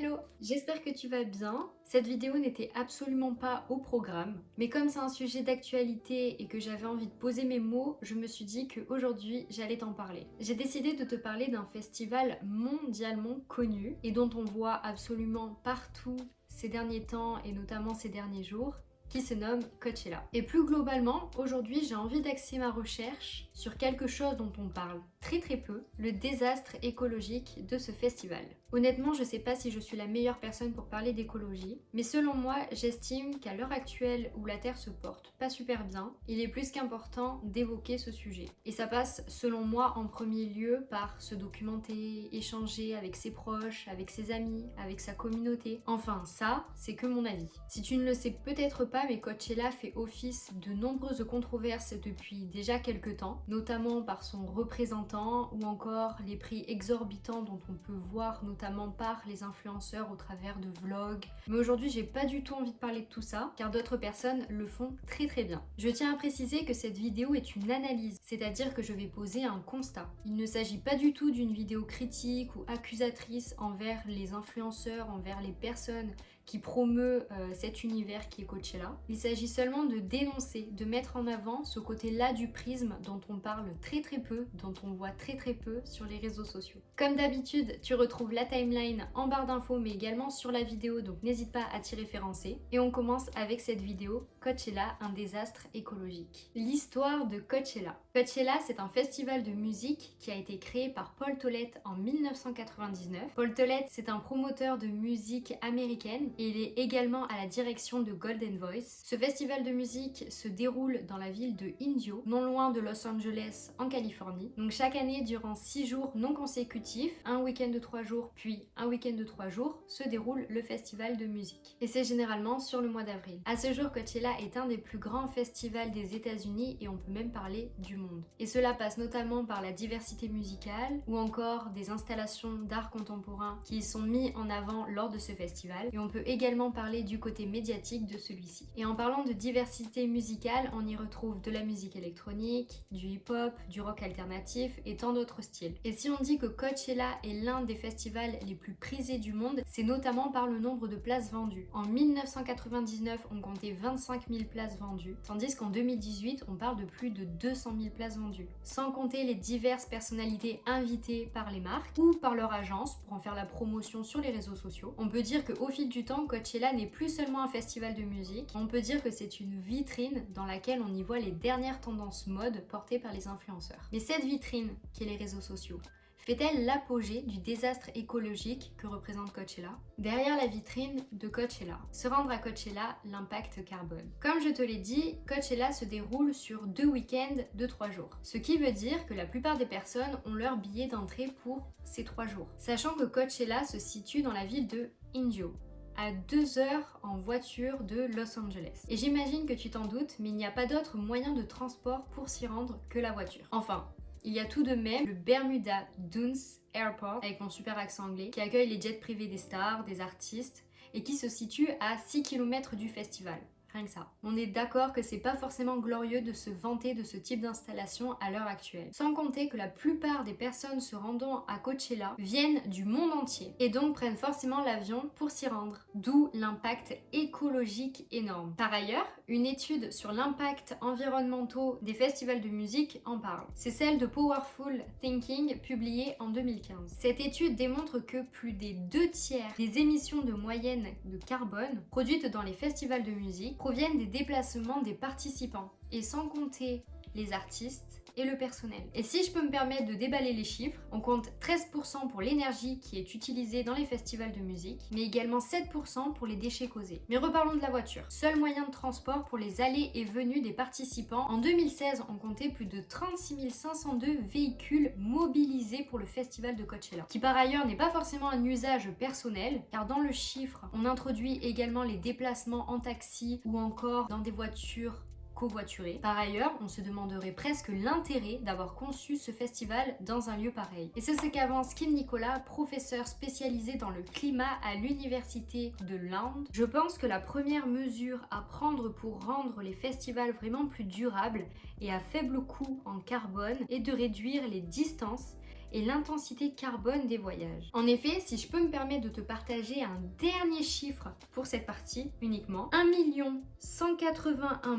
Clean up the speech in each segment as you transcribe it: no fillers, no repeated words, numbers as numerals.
Hello, j'espère que tu vas bien. Cette vidéo n'était absolument pas au programme, mais comme c'est un sujet d'actualité et que j'avais envie de poser mes mots, je me suis dit qu'aujourd'hui j'allais t'en parler. J'ai décidé de te parler d'un festival mondialement connu et dont on voit absolument partout ces derniers temps et notamment ces derniers jours, qui se nomme Coachella. Et plus globalement, aujourd'hui j'ai envie d'axer ma recherche sur quelque chose dont on parle très peu, le désastre écologique de ce festival. Honnêtement, je sais pas si je suis la meilleure personne pour parler d'écologie, mais selon moi, j'estime qu'à l'heure actuelle où la Terre se porte pas super bien, il est plus qu'important d'évoquer ce sujet. Et ça passe, selon moi, en premier lieu par se documenter, échanger avec ses proches, avec ses amis, avec sa communauté. Enfin, ça, c'est que mon avis. Si tu ne le sais peut-être pas, mais Coachella fait office de nombreuses controverses depuis déjà quelques temps, notamment par son représentant ou encore les prix exorbitants dont on peut voir notamment par les influenceurs au travers de vlogs. Mais aujourd'hui, j'ai pas du tout envie de parler de tout ça, car d'autres personnes le font très bien. Je tiens à préciser que cette vidéo est une analyse, c'est-à-dire que je vais poser un constat. Il ne s'agit pas du tout d'une vidéo critique ou accusatrice envers les influenceurs, envers les personnes qui promeut cet univers qui est Coachella. Il s'agit seulement de dénoncer, de mettre en avant ce côté-là du prisme dont on parle très peu, dont on voit très peu sur les réseaux sociaux. Comme d'habitude, tu retrouves la timeline en barre d'infos mais également sur la vidéo, donc n'hésite pas à t'y référencer. Et on commence avec cette vidéo, Coachella, un désastre écologique. L'histoire de Coachella. Coachella, c'est un festival de musique qui a été créé par Paul Tollett en 1999. Paul Tollett, c'est un promoteur de musique américaine et il est également à la direction de Golden Voice. Ce festival de musique se déroule dans la ville de Indio, non loin de Los Angeles en Californie. Donc chaque année, durant 6 jours non consécutifs, un week-end de 3 jours puis un week-end de 3 jours, se déroule le festival de musique. Et c'est généralement sur le mois d'avril. À ce jour, Coachella est un des plus grands festivals des États-Unis et on peut même parler du monde. Et cela passe notamment par la diversité musicale ou encore des installations d'art contemporain qui sont mis en avant lors de ce festival. Et on peut également parler du côté médiatique de celui-ci. Et en parlant de diversité musicale, on y retrouve de la musique électronique, du hip-hop, du rock alternatif et tant d'autres styles. Et si on dit que Coachella est l'un des festivals les plus prisés du monde, c'est notamment par le nombre de places vendues. En 1999, on comptait 25 000 places vendues, tandis qu'en 2018, on parle de plus de 200 000 places vendues. Sans compter les diverses personnalités invitées par les marques ou par leur agence pour en faire la promotion sur les réseaux sociaux. On peut dire qu'au fil du temps, Coachella n'est plus seulement un festival de musique, on peut dire que c'est une vitrine dans laquelle on y voit les dernières tendances mode portées par les influenceurs. Mais cette vitrine, qui est les réseaux sociaux, fait-elle l'apogée du désastre écologique que représente Coachella? Derrière la vitrine de Coachella, se rendre à Coachella, l'impact carbone. Comme je te l'ai dit, Coachella se déroule sur 2 week-ends de 3 jours. Ce qui veut dire que la plupart des personnes ont leur billet d'entrée pour ces 3 jours. Sachant que Coachella se situe dans la ville de Indio, à 2 heures en voiture de Los Angeles. Et j'imagine que tu t'en doutes, mais il n'y a pas d'autre moyen de transport pour s'y rendre que la voiture. Enfin, il y a tout de même le Bermuda Dunes Airport, avec mon super accent anglais, qui accueille les jets privés des stars, des artistes, et qui se situe à 6 km du festival. Rien que ça. On est d'accord que c'est pas forcément glorieux de se vanter de ce type d'installation à l'heure actuelle. Sans compter que la plupart des personnes se rendant à Coachella viennent du monde entier et donc prennent forcément l'avion pour s'y rendre. D'où l'impact écologique énorme. Par ailleurs, une étude sur l'impact environnementaux des festivals de musique en parle. C'est celle de Powerful Thinking publiée en 2015. Cette étude démontre que plus des 2/3 des émissions de moyenne de carbone produites dans les festivals de musique proviennent des déplacements des participants, et sans compter les artistes et le personnel. Et si je peux me permettre de déballer les chiffres, on compte 13% pour l'énergie qui est utilisée dans les festivals de musique, mais également 7% pour les déchets causés. Mais reparlons de la voiture. Seul moyen de transport pour les allées et venues des participants. En 2016, on comptait plus de 36 502 véhicules mobilisés pour le festival de Coachella, qui par ailleurs n'est pas forcément un usage personnel, car dans le chiffre, on introduit également les déplacements en taxi ou encore dans des voitures covoituré. Par ailleurs, on se demanderait presque l'intérêt d'avoir conçu ce festival dans un lieu pareil. Et c'est ce qu'avance Kim Nicolas, professeur spécialisé dans le climat à l'université de Lund. Je pense que la première mesure à prendre pour rendre les festivals vraiment plus durables et à faible coût en carbone est de réduire les distances et l'intensité carbone des voyages. En effet, si je peux me permettre de te partager un dernier chiffre pour cette partie uniquement, 1 181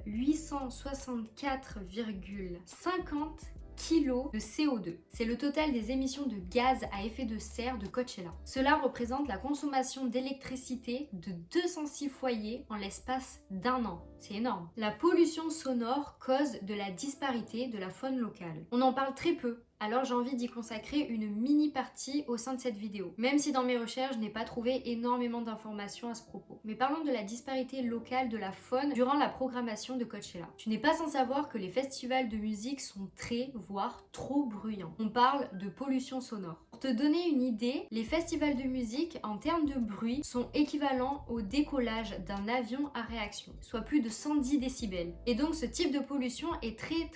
864,50 kilos de CO2. C'est le total des émissions de gaz à effet de serre de Coachella. Cela représente la consommation d'électricité de 206 foyers en l'espace d'un an. C'est énorme. La pollution sonore cause de la disparité de la faune locale. On en parle très peu, alors j'ai envie d'y consacrer une mini partie au sein de cette vidéo, même si dans mes recherches je n'ai pas trouvé énormément d'informations à ce propos. Mais parlons de la disparité locale de la faune durant la programmation de Coachella. Tu n'es pas sans savoir que les festivals de musique sont très, voire trop bruyants. On parle de pollution sonore. Pour te donner une idée, les festivals de musique en termes de bruit sont équivalents au décollage d'un avion à réaction, soit plus de 110 décibels. Et donc ce type de pollution est très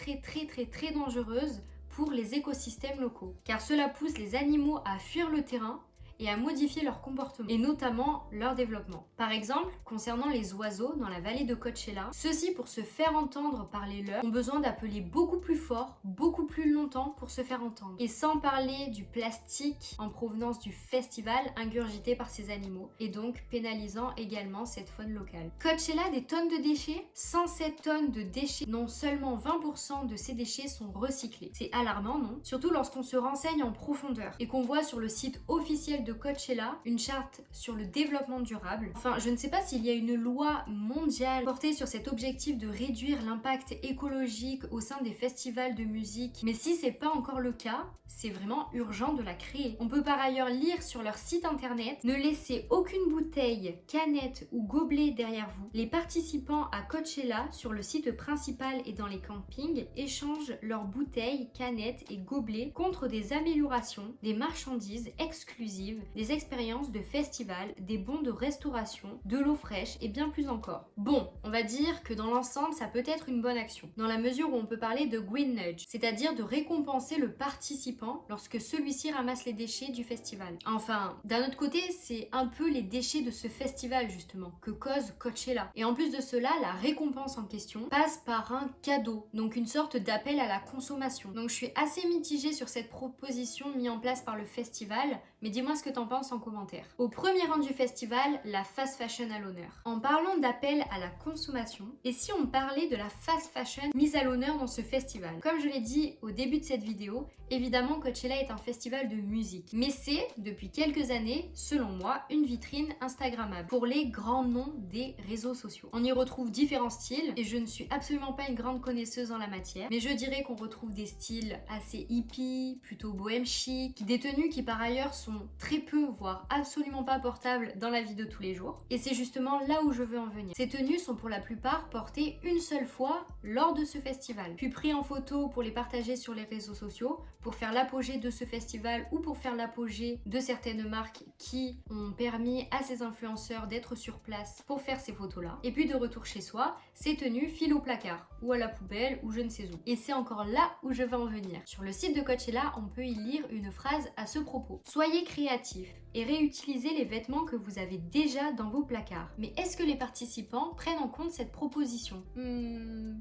dangereuse pour les écosystèmes locaux, car cela pousse les animaux à fuir le terrain et à modifier leur comportement, et notamment leur développement. Par exemple, concernant les oiseaux dans la vallée de Coachella, ceux-ci, pour se faire entendre par les leurs, ont besoin d'appeler beaucoup plus fort, beaucoup plus longtemps pour se faire entendre. Et sans parler du plastique en provenance du festival ingurgité par ces animaux, et donc pénalisant également cette faune locale. Coachella, des tonnes de déchets, 107 tonnes de déchets, non seulement 20% de ces déchets sont recyclés. C'est alarmant, non? Surtout lorsqu'on se renseigne en profondeur et qu'on voit sur le site officiel de Coachella une charte sur le développement durable. Enfin, je ne sais pas s'il y a une loi mondiale portée sur cet objectif de réduire l'impact écologique au sein des festivals de musique, mais si c'est pas encore le cas, c'est vraiment urgent de la créer. On peut par ailleurs lire sur leur site internet: ne laissez aucune bouteille, canette ou gobelet derrière vous. Les participants à Coachella sur le site principal et dans les campings échangent leurs bouteilles, canettes et gobelets contre des améliorations, des marchandises exclusives, des expériences de festival, des bons de restauration, de l'eau fraîche et bien plus encore. Bon, on va dire que dans l'ensemble, ça peut être une bonne action, dans la mesure où on peut parler de green nudge, c'est-à-dire de récompenser le participant lorsque celui-ci ramasse les déchets du festival. Enfin, d'un autre côté, c'est un peu les déchets de ce festival justement que cause Coachella. Et en plus de cela, la récompense en question passe par un cadeau, donc une sorte d'appel à la consommation. Donc je suis assez mitigée sur cette proposition mise en place par le festival, mais dis-moi ce que t'en penses en commentaire. Au premier rang du festival, la fast fashion à l'honneur. En parlant d'appel à la consommation, et si on parlait de la fast fashion mise à l'honneur dans ce festival? Comme je l'ai dit au début de cette vidéo, évidemment Coachella est un festival de musique, mais c'est, depuis quelques années, selon moi, une vitrine instagrammable pour les grands noms des réseaux sociaux. On y retrouve différents styles, et je ne suis absolument pas une grande connaisseuse en la matière, mais je dirais qu'on retrouve des styles assez hippie, plutôt bohème chic, des tenues qui par ailleurs sont très peu, voire absolument pas portables dans la vie de tous les jours. Et c'est justement là où je veux en venir. Ces tenues sont pour la plupart portées une seule fois lors de ce festival, puis pris en photo pour les partager sur les réseaux sociaux, pour faire l'apogée de ce festival ou pour faire l'apogée de certaines marques qui ont permis à ces influenceurs d'être sur place pour faire ces photos-là. Et puis de retour chez soi, ces tenues filent au placard, ou à la poubelle, ou je ne sais où. Et c'est encore là où je veux en venir. Sur le site de Coachella, on peut y lire une phrase à ce propos. Soyez créatifs et réutilisez les vêtements que vous avez déjà dans vos placards. Mais est-ce que les participants prennent en compte cette proposition?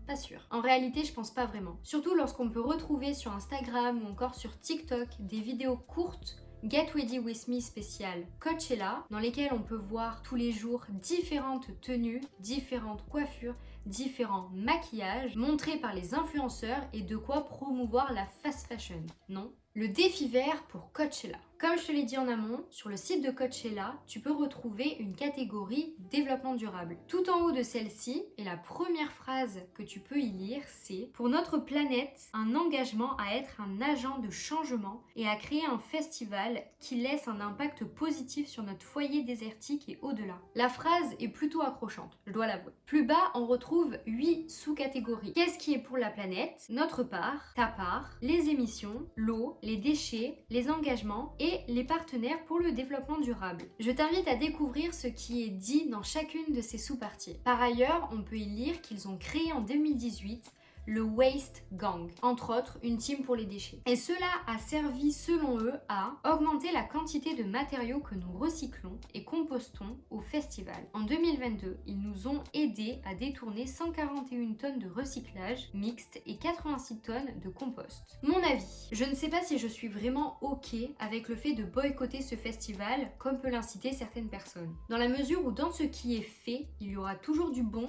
Pas sûr. En réalité, je pense pas vraiment. Surtout lorsqu'on peut retrouver sur Instagram ou encore sur TikTok des vidéos courtes Get Ready With Me spécial Coachella, dans lesquelles on peut voir tous les jours différentes tenues, différentes coiffures, différents maquillages montrés par les influenceurs et de quoi promouvoir la fast fashion. Non? Le défi vert pour Coachella. Comme je te l'ai dit en amont, sur le site de Coachella, tu peux retrouver une catégorie développement durable. Tout en haut de celle-ci, et la première phrase que tu peux y lire, c'est: pour notre planète, un engagement à être un agent de changement et à créer un festival qui laisse un impact positif sur notre foyer désertique et au-delà. La phrase est plutôt accrochante, je dois l'avouer. Plus bas, on retrouve 8 sous-catégories. Qu'est-ce qui est pour la planète? Notre part, ta part, les émissions, l'eau, les déchets, les engagements et les partenaires pour le développement durable. Je t'invite à découvrir ce qui est dit dans chacune de ces sous-parties. Par ailleurs, on peut y lire qu'ils ont créé en 2018 le Waste Gang, entre autres une team pour les déchets. Et cela a servi selon eux à augmenter la quantité de matériaux que nous recyclons et compostons au festival. En 2022, ils nous ont aidés à détourner 141 tonnes de recyclage mixte et 86 tonnes de compost. Mon avis, je ne sais pas si je suis vraiment ok avec le fait de boycotter ce festival comme peut l'inciter certaines personnes. Dans la mesure où dans ce qui est fait, il y aura toujours du bon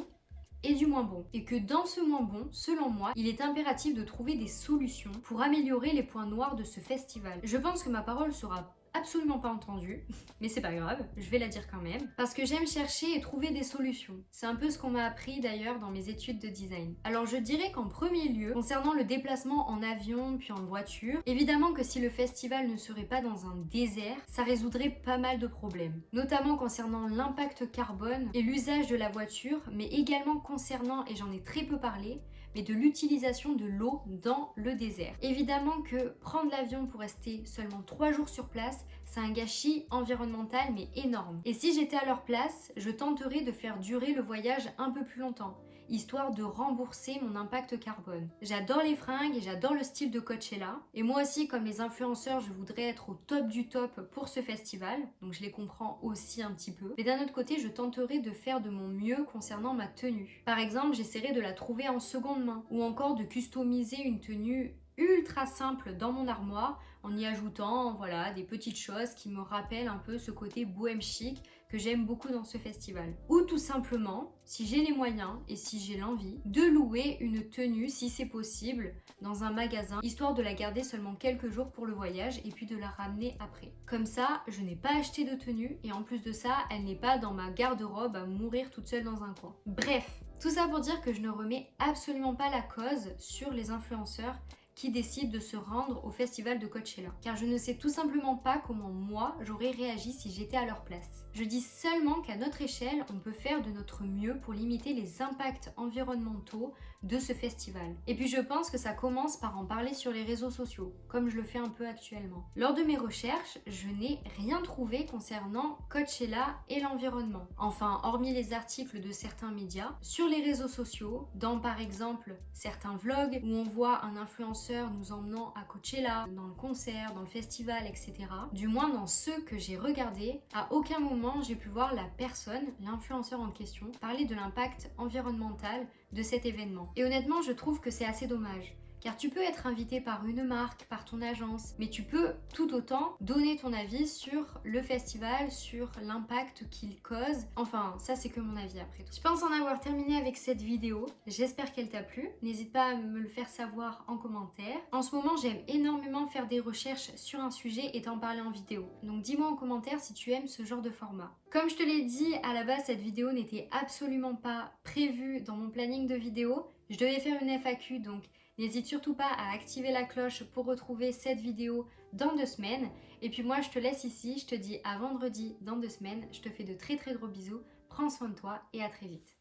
et du moins bon. Et que dans ce moins bon, selon moi, il est impératif de trouver des solutions pour améliorer les points noirs de ce festival. Je pense que ma parole sera absolument pas entendue, mais c'est pas grave, je vais la dire quand même, parce que j'aime chercher et trouver des solutions. C'est un peu ce qu'on m'a appris d'ailleurs dans mes études de design. Alors je dirais qu'en premier lieu, concernant le déplacement en avion puis en voiture, évidemment que si le festival ne serait pas dans un désert, ça résoudrait pas mal de problèmes, notamment concernant l'impact carbone et l'usage de la voiture, mais également concernant, et j'en ai très peu parlé, mais de l'utilisation de l'eau dans le désert. Évidemment que prendre l'avion pour rester seulement 3 jours sur place, c'est un gâchis environnemental mais énorme. Et si j'étais à leur place, je tenterais de faire durer le voyage un peu plus longtemps, histoire de rembourser mon impact carbone. J'adore les fringues et j'adore le style de Coachella. Et moi aussi, comme les influenceurs, je voudrais être au top du top pour ce festival. Donc je les comprends aussi un petit peu. Mais d'un autre côté, je tenterai de faire de mon mieux concernant ma tenue. Par exemple, j'essaierai de la trouver en seconde main. Ou encore de customiser une tenue ultra simple dans mon armoire en y ajoutant voilà des petites choses qui me rappellent un peu ce côté bohème chic que j'aime beaucoup dans ce festival. Ou tout simplement, si j'ai les moyens et si j'ai l'envie, de louer une tenue si c'est possible dans un magasin, histoire de la garder seulement quelques jours pour le voyage et puis de la ramener après. Comme ça, je n'ai pas acheté de tenue et en plus de ça, elle n'est pas dans ma garde-robe à mourir toute seule dans un coin. Bref, tout ça pour dire que je ne remets absolument pas la cause sur les influenceurs qui décide de se rendre au festival de Coachella. Car je ne sais tout simplement pas comment moi j'aurais réagi si j'étais à leur place. Je dis seulement qu'à notre échelle, on peut faire de notre mieux pour limiter les impacts environnementaux de ce festival. Et puis je pense que ça commence par en parler sur les réseaux sociaux, comme je le fais un peu actuellement. Lors de mes recherches, je n'ai rien trouvé concernant Coachella et l'environnement. Enfin, hormis les articles de certains médias, sur les réseaux sociaux, dans par exemple certains vlogs où on voit un influenceur nous emmenant à Coachella, dans le concert, dans le festival, etc. Du moins dans ceux que j'ai regardés, à aucun moment j'ai pu voir la personne, l'influenceur en question, parler de l'impact environnemental de cet événement. Et honnêtement, je trouve que c'est assez dommage. Car tu peux être invité par une marque, par ton agence, mais tu peux tout autant donner ton avis sur le festival, sur l'impact qu'il cause. Enfin, ça c'est que mon avis après tout. Je pense en avoir terminé avec cette vidéo. J'espère qu'elle t'a plu. N'hésite pas à me le faire savoir en commentaire. En ce moment, j'aime énormément faire des recherches sur un sujet et t'en parler en vidéo. Donc dis-moi en commentaire si tu aimes ce genre de format. Comme je te l'ai dit, à la base, cette vidéo n'était absolument pas prévue dans mon planning de vidéo. Je devais faire une FAQ, donc n'hésite surtout pas à activer la cloche pour retrouver cette vidéo dans 2 semaines. Et puis moi, je te laisse ici. Je te dis à vendredi dans 2 semaines. Je te fais de très très gros bisous. Prends soin de toi et à très vite.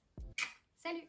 Salut!